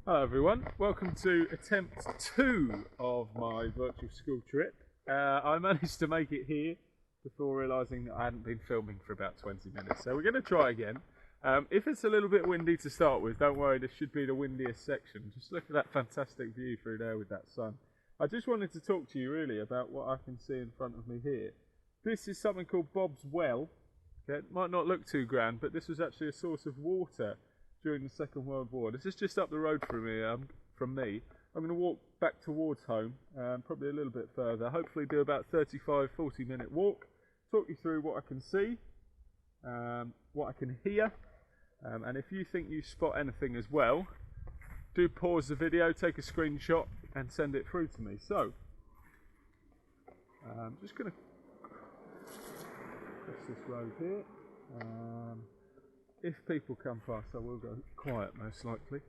Hello everyone, welcome to attempt 2 of my virtual school trip. I managed to make it here before realising that I hadn't been filming for about 20 minutes, so we're going to try again. If it's a little bit windy to start with, don't worry, this should be the windiest section. Just look at that fantastic view through there with that sun. I just wanted to talk to you really about what I can see in front of me here. This is something called Bob's Well. Okay, it might not look too grand, but this was actually a source of water during the Second World War. This is just up the road from me. I'm going to walk back towards home, probably a little bit further, hopefully do about 35-40 minute walk, talk you through what I can see, what I can hear, and if you think you spot anything as well, do pause the video, take a screenshot and send it through to me. So, I'm just going to cross this road here. If people come past, I will go quiet most likely.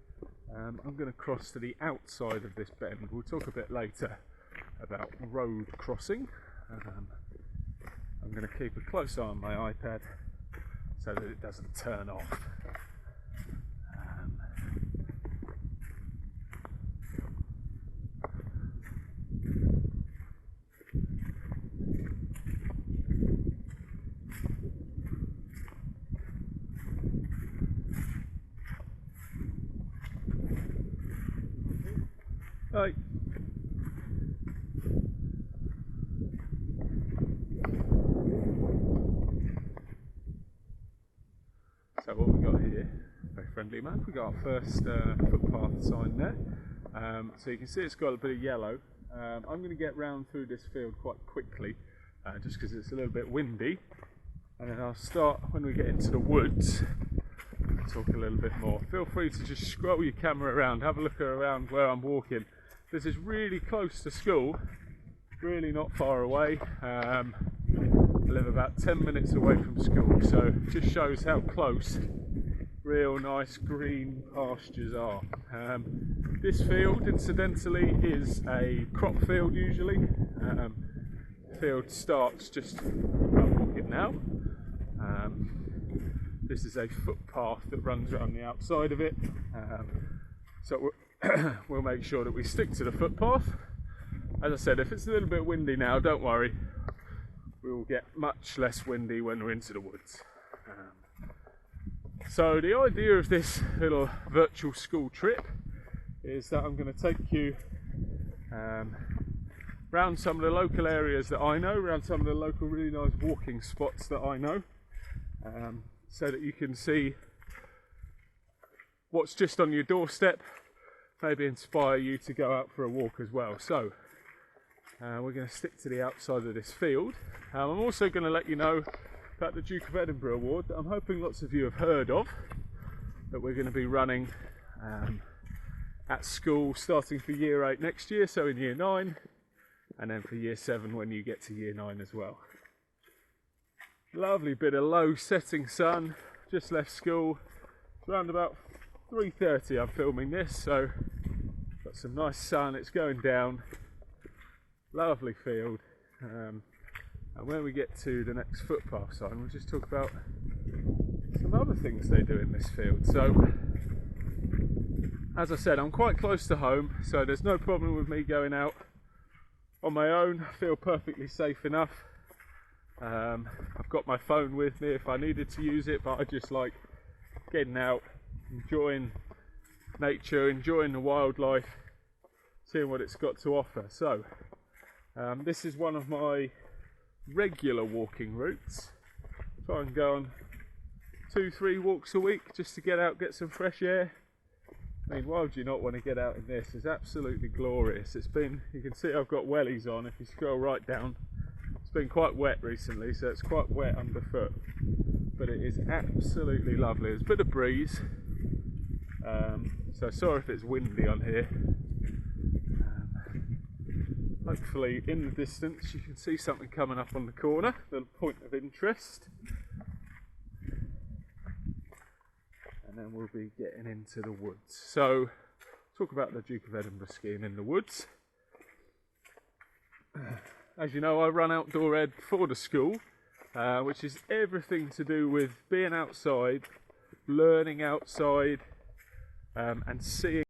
I'm going to cross to the outside of this bend. We'll talk a bit later about road crossing. I'm going to keep a close eye on my iPad so that it doesn't turn off. Right. So what we got here, very friendly map, we got our first footpath sign there. So you can see it's got a bit of yellow. I'm going to get round through this field quite quickly, just because it's a little bit windy. And then I'll start when we get into the woods. Talk a little bit more. Feel free to just scroll your camera around, have a look around where I'm walking. This is really close to school, really not far away. I live about 10 minutes away from school, so it just shows how close real nice green pastures are. This field, incidentally, is a crop field usually. The field starts just where I'm walking now. This is a footpath that runs around the outside of it. So we'll make sure that we stick to the footpath. As I said, if it's a little bit windy now, don't worry. We will get much less windy when we're into the woods. So the idea of this little virtual school trip is that I'm going to take you around some of the local areas that I know, around some of the local really nice walking spots that I know, so that you can see what's just on your doorstep, maybe inspire you to go out for a walk as well. So we're going to stick to the outside of this field. I'm also going to let you know about the Duke of Edinburgh Award that I'm hoping lots of you have heard of, that we're going to be running at school starting for year 8 next year, so in year 9, and then for year 7 when you get to year 9 as well. Lovely bit of low setting sun, just left school. It's around about 3:30 I'm filming this, so got some nice sun, it's going down. Lovely field. And when we get to the next footpath sign, we'll just talk about some other things they do in this field. So, as I said, I'm quite close to home, so there's no problem with me going out on my own. I feel perfectly safe enough. I've got my phone with me if I needed to use it, but I just like getting out, enjoying nature, enjoying the wildlife, seeing what it's got to offer. So this is one of my regular walking routes. Try and go on 2-3 walks a week just to get out, get some fresh air. I mean, why would you not want to get out in this? It's absolutely glorious. It's been, you can see I've got wellies on if you scroll right down. It's been quite wet recently, so it's quite wet underfoot, but it is absolutely lovely. There's a bit of breeze, so sorry if it's windy on here. Hopefully in the distance you can see something coming up on the corner, the point of interest. And then we'll be getting into the woods. So, talk about the Duke of Edinburgh scheme in the woods. As you know, I run Outdoor Ed for the school, which is everything to do with being outside, learning outside, and seeing